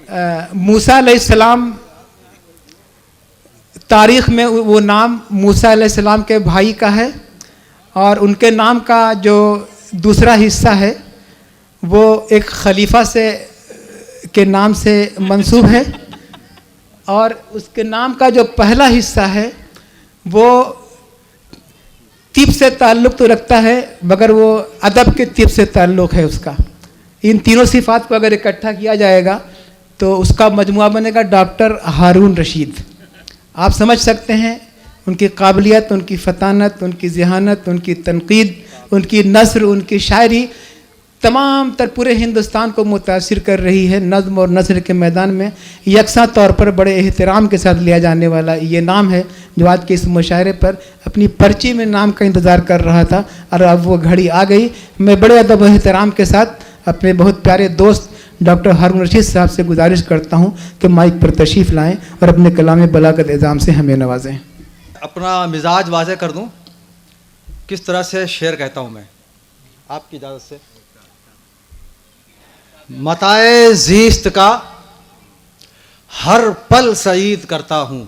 मूसा अलैहिस्सलाम, तारीख़ में वो नाम मूसा अलैहिस्सलाम के भाई का है और उनके नाम का जो दूसरा हिस्सा है वो एक खलीफा से के नाम से मंसूब है और उसके नाम का जो पहला हिस्सा है वो तिब से ताल्लुक़ तो रखता है मगर वो अदब के तिब से ताल्लुक़ है उसका। इन तीनों सिफ़ात को अगर इकट्ठा किया जाएगा तो उसका मजमुआ बनेगा डॉक्टर हारून रशीद। आप समझ सकते हैं उनकी काबिलियत, उनकी फ़तानत, उनकी ज़हानत, उनकी तनकीद, उनकी नस्र, उनकी शायरी तमाम तर पूरे हिंदुस्तान को मुतासिर कर रही है। नज़्म और नस्र के मैदान में यकसा तौर पर बड़े एहतराम के साथ लिया जाने वाला ये नाम है जो आज के इस मुशायरे पर अपनी पर्ची में नाम का इंतज़ार कर रहा था और अब वो घड़ी आ गई। मैं बड़े अदब और एहतराम के साथ अपने बहुत प्यारे दोस्त डॉक्टर हारून रशीद साहब से गुजारिश करता हूँ कि माइक पर तशरीफ़ लाएँ और अपने कलाम बलागत एज़ाम से हमें नवाजें। अपना मिजाज वाज़े कर दूँ किस तरह से शेर कहता हूँ मैं, आपकी इजाज़त से। मताए ज़ीस्त का हर पल सईद करता हूँ।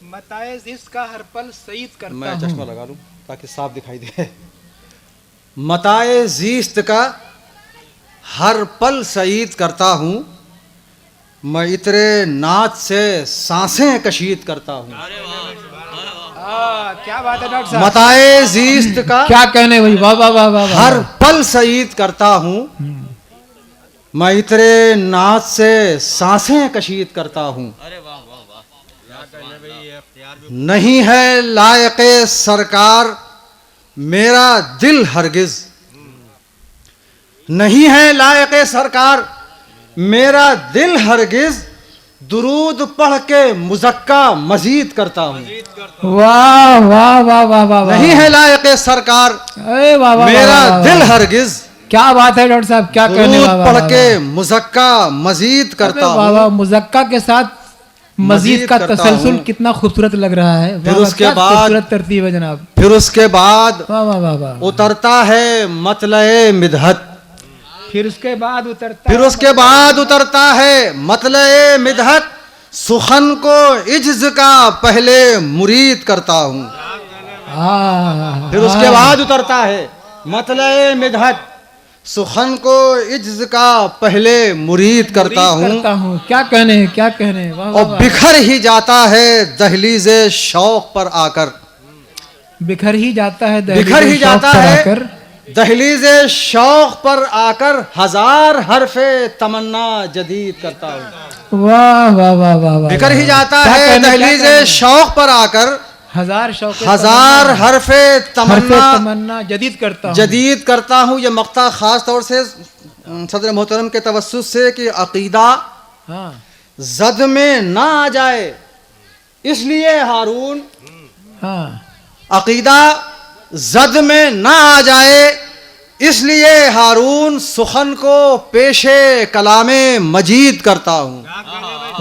मताए ज़ीस्त का हर पल सईद करता हूँ। मैं चश्मा लगा लूँ ताकि साफ दिखाई दे। मताए ज़ीस्त का हर पल सईद करता हूँ, मैं इतरे नाच से सांसें कशीद करता हूँ। क्या बात है डॉक्टर साहब। मताए ज़ीस्त का क्या कहने भाई, वाह वाह वाह वाह। हर पल सईद करता हूँ, मैं इतरे नाच से सांसें कशीद करता हूँ। नहीं है लायक़े सरकार मेरा दिल हरगिज़, नहीं है लायक़े सरकार मेरा दिल हरगिज़, दुरूद पढ़ के मुज़क्का मजीद करता हूँ। वाह वाह वाह वाह वाह। नहीं है लायक़े सरकार मेरा दिल हरगिज़, क्या बात है डॉक्टर साहब, क्या कहने। दुरूद पढ़ के मुज़क्का मजीद करता हूँ। मुज़क्का के साथ मजीद का तसलसल कितना खूबसूरत लग रहा है। फिर उसके बाद खूबसूरत तरतीब है जनाब। फिर उसके बाद वाह वाह वाह वाह। उतरता है मतले मिदहत, फिर उसके बाद उतरता, फिर उसके बाद उतरता है मतले मिदहत, सुखन को इज्ज का पहले मुरीद करता हूँ। फिर उसके बाद उतरता है मतले मिदहत, सुखन को इज्ज का पहले मुरीद करता हूँ। क्या कहने, क्या कहने। और बिखर ही जाता है दहलीज़े शौक पर आकर, बिखर ही जाता है, बिखर ही जाता है दहलीज़े शौक पर आकर, हजार हरफे तमन्ना जदीद करता हूँ। वाह वाह वाह वाह। बिखर ही जाता है दहलीज़े शौक पर आकर, हजार हरफे तमन्ना जदीद करता हूँ। ये मक्ता ख़ास तौर से सदर मोहतरम के तवस्सुस से कि अकीदा जद में ना आ जाए इसलिए हारून, अकीदा जद में ना आ जाए इसलिए हारून, सुखन को पेशे कलामे मजीद करता हूँ।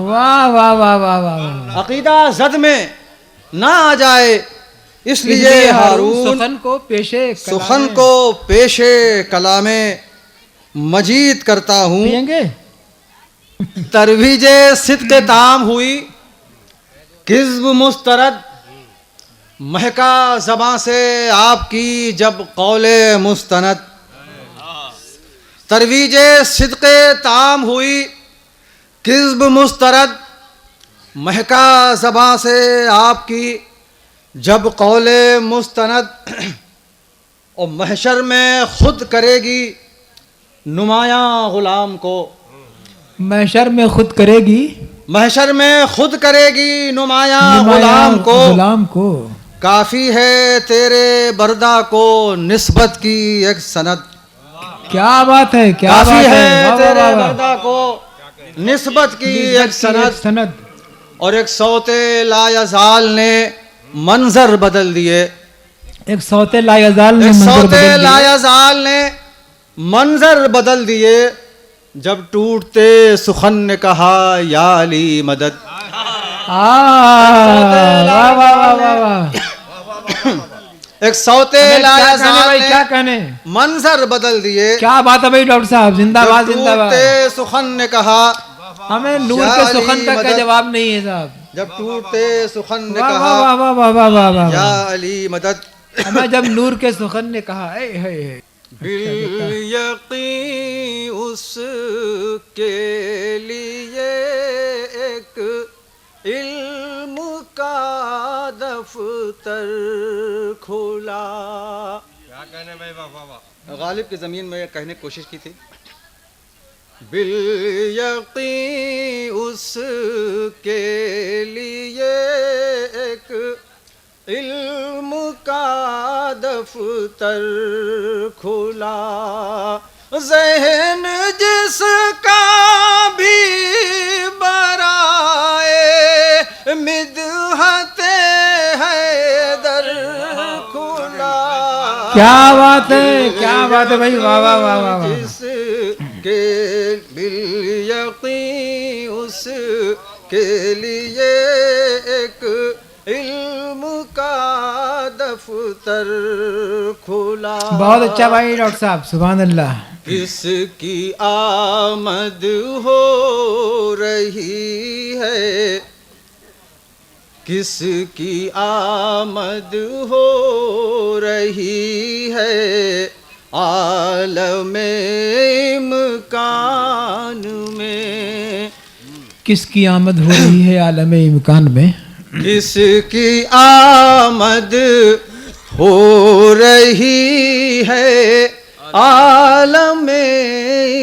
वाह वाह वाह वाह वाह। अकीदा जद में ना आ जाए इसलिए हारून, सुखन को पेशे कलामे मजीद करता हूँ। तरवीजे सिद्क़े ताम हुई किज़्ब मुस्तरद, महका ज़बां से आपकी जब कौले मुस्तनद। तरवीजे सिद्क़े ताम हुई किज़्ब मुस्तरद, महका ज़बां से आपकी जब कौले मुस्तनद। और महशर में खुद करेगी नुमायां गुलाम को, महशर में खुद करेगी, महशर में खुद करेगी नुमायां गुलाम को। काफ़ी है तेरे बरदा को निस्बत की एक सनद। क्या बात है, क्या काफ़ी बात है तेरे बरदा को निस्बत की एक सनद। और एक सौते लायज़ाल ने मंजर बदल दिए, एक सौते लायज़ाल ने मंजर बदल दिए, जब टूटते सुखन ने कहा या अली मदद। एक सौते लायज़ाल ने क्या कहने, मंजर बदल दिए। क्या बात है भाई डॉक्टर साहब, जिंदाबाद जिंदाबाद। टूटते सुखन ने कहा हमें नूर के सुखन का क्या जवाब नहीं है साहब। जब टूटते सुखन ने वाह कहा वाह वाह वाह वाह वाह वाह या वाह। अली मदद, हमें जब नूर के सुखन ने कहा है बिल यकीन उसके लिए एक इल्म का दफ्तर खुला। क्या कहने भाई, वाह वाह वाह। गालिब की ज़मीन में कहने की कोशिश की थी। बिल यकीन उसके लिए एक इल्म का दफ्तर खुला, ज़हन जिसका भी बराए मिदहते हैदर खुला। क्या बात है भाई, वाह वाह वाह वाह वाह। जिसके बिल यकीन उसके लिए एक इल्म का दफ्तर खुला। बहुत अच्छा भाई डॉक्टर साहब, सुभान अल्लाह। किसकी आमद हो रही है, किसकी आमद हो रही है आलम इम्कान में। किसकी आमद हो रही है आलम इम्कान में। किसकी आमद हो रही है आलम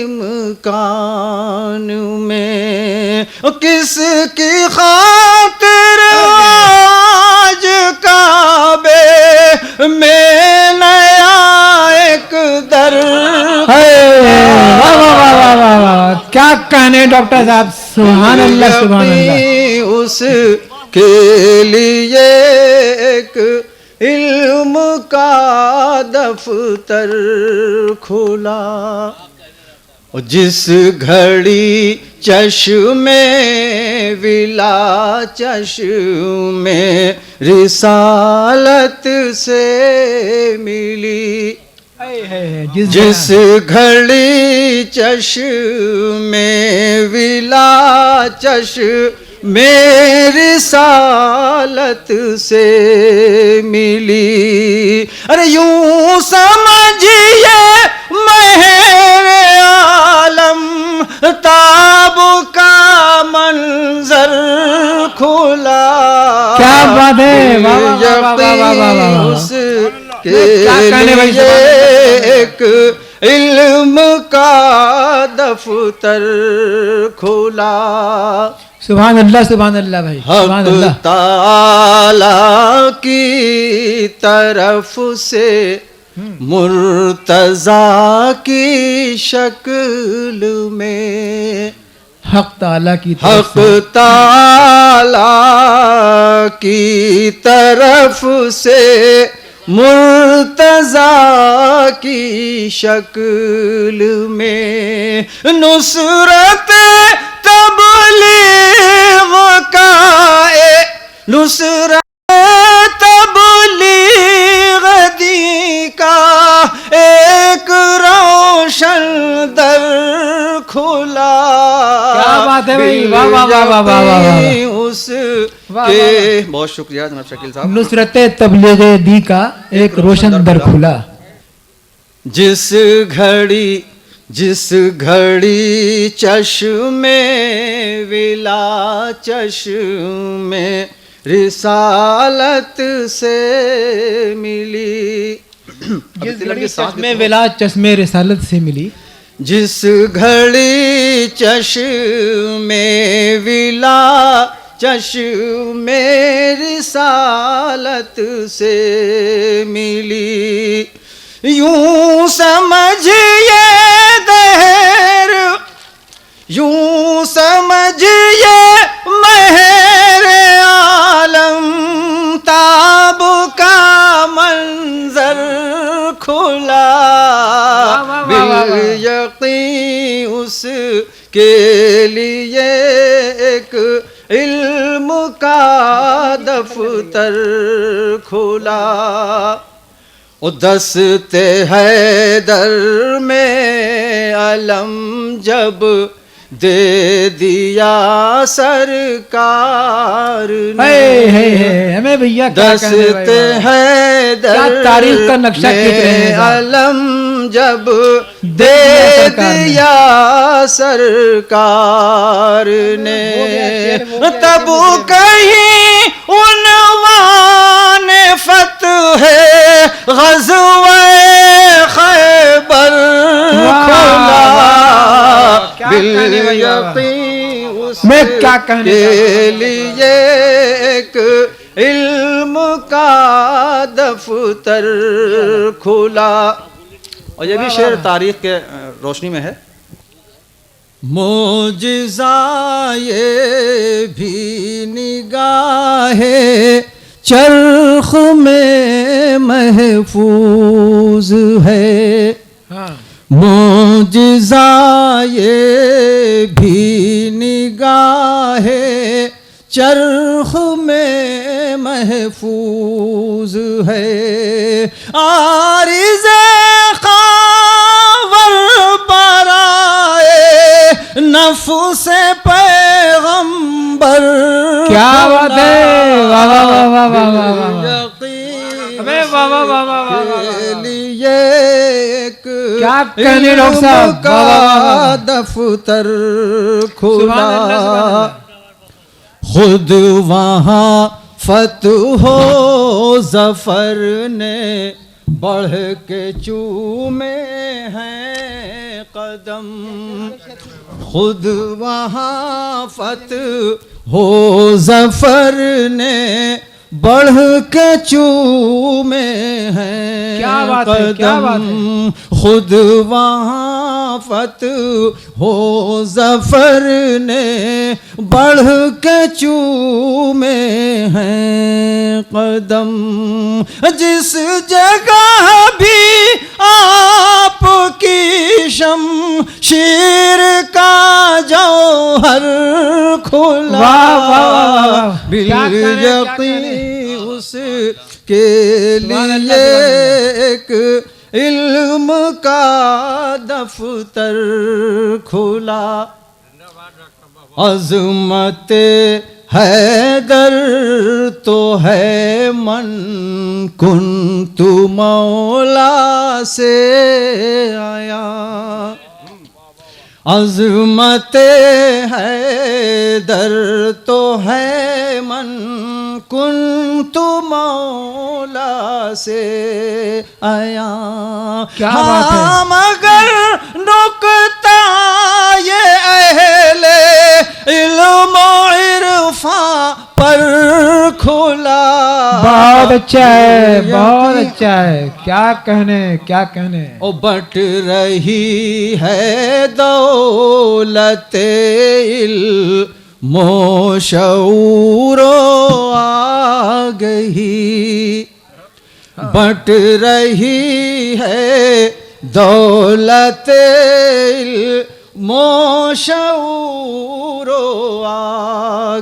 इम्कान में। किसकी खातिर आज काबे में नया एक दर क्या कहने डॉक्टर साहब, सुभान अल्लाह सुभान अल्लाह। उसके लिए एक इल्म का दफ्तर खुला। और जिस घड़ी चश्मे विला चश्मे रिसालत से मिली। जिस घड़ी चश्मे विला चश्मे रिसालत से मिली। अरे यूं समझिए महरे आलम ताब का मंजर खुला। क्या बात है, वाह वाह वाह वाह वाह वाह। के लिए एक इल्म का दफ्तर खुला। सुभान अल्लाह भाई, सुभान अल्लाह। हक ताला की तरफ से मुर्तजा की शक्ल में। हक ताला की हक ताला की तरफ से मुर्तजा की शक्ल में नुसरत तबलीग का नुसरत तबलीग दी का एक रोशन दर खुला। क्या बात है भाई, वाह वाह वाह वाह वाह वाह। उस के बहुत शुक्रिया जनाब शकील साहब। नुसरत तबलीग दी का एक रोशन दर खुला। जिस घड़ी चश्मे विला चश्मे रिसालत से मिली। जिस घड़ी चश्मे विला चश्मे रिसालत से मिली। जिस घड़ी चश्मे विला चश्मे रिसालत से मिली। यूं समझिए दहर यूं समझिए महर आलम ताब का मंजर खुला। बिल यकीन उसके लिए एक इल्म का दफ्तर खुला। दस्ते हैदर में अलम जब दे दिया सरकार ने। हमें भैया क्या दस्ते है दर तारीफ का नक्शा खींच रहे हैं अलम जब दे दिया सरकार ने, तब कहीं उन्वान फतह ग़ज़वे खैबर खुला। मैं क्या कहने के लिए एक इल्म का दफ्तर खुला। और ये भी शेर तारीख के रोशनी में है। मोजिज़ा ये भी निगाहे चरख में महफूज है। मोजिज़ा ये भी निगाहे चरख में महफूज है। आरिज़े खावर बराए नफ्स पैगंबर। क्या बात है, वाह वाह वाह वाह वाह वाह, अबे वाह वाह वाह वाह वाह, लिए क्या कहने डॉक्टर साहब, का दफ्तर खुला। खुद वहाँ फतहो ज़फ़र ने बढ़ के चूमे हैं कदम। खुद वहाँ फतहो ज़फ़र ने बढ़ के चूमे हैं क्या बात है, क्या बात है। खुद वहाँ फतहो ज़फ़र ने बढ़ के चूमे हैं कदम। जिस जगह भी आपकी शमशीर का जौहर खुला। वाह वाह, बिल उसके लिए एक इल्म का दफ्तर खुला। अज़मते हैदर तो है मन कुन्तु मौला से आया। अज़मते हैदर तो है मन कुन्तु मौला से आया। क्या बात है। मगर नुक्ता ये अहले इल्म इरफा पर खुला। बहुत अच्छा है, बहुत अच्छा है, क्या कहने, क्या कहने। ओ बट रही है दौलते इल्मो शऊरो आ गई। बट रही है दौलते इल्मो शऊरो आ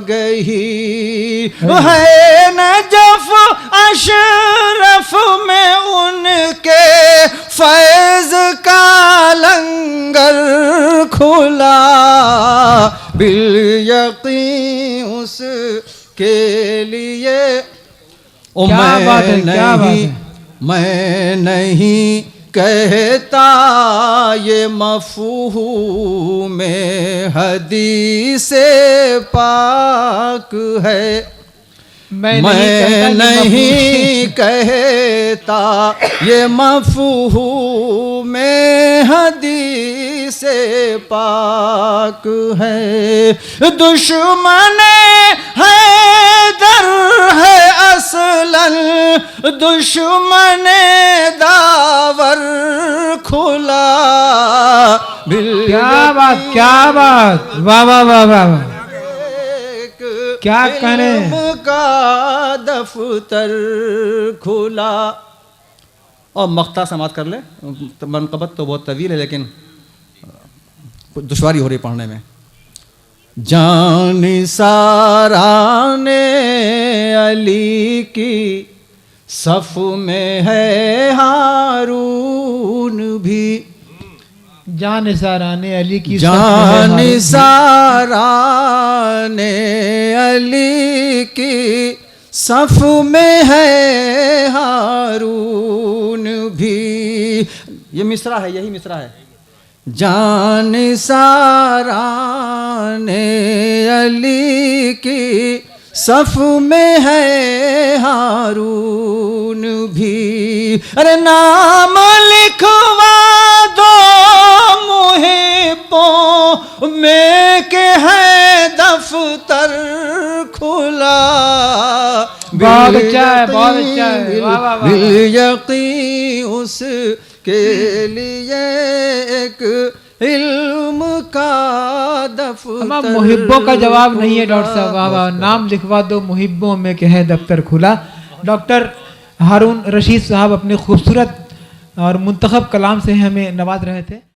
गई। है नजफ अशरफ में उनके फैज का लंगर खुला। बिल यकीन उसके लिए ओ मैं नहीं कहता ये मफ़हूम में हदीस पाक है। मैं नहीं कहता ये मफ़हूम में हदीस पाक है। दुश्मन हैदर है असलन दुश्मन दावर खुला। क्या बात, क्या बात, वाह वाह वाह वाह, क्या करें। का दफ्तर खुला। और मख्ता समात कर ले। मनक़बत तो बहुत तवील है लेकिन दुश्वारी हो रही पढ़ने में। जान सारा ने अली की सफ में है हारून भी। जानिसाराने अली की जानिसाराने अली की सफ में है हारून भी। ये मिसरा है, यही मिसरा है। जानिसाराने अली की सफ में है हारून भी। अरे नाम लिखवा दो मुहिब्बों में के है दफ्तर खुला। बहुत अच्छा है, बहुत अच्छा है, वाह वाह वाह। बिल-यकीन उसके लिए एक इल्म का दफ्तर। मुहिब्बों का जवाब नहीं है डॉक्टर साहब, वाह वाह। नाम लिखवा दो मुहिब्बों में के है दफ्तर खुला। डॉक्टर हारून रशीद साहब अपने खूबसूरत और मुंतखब कलाम से हमें नवाज रहे थे।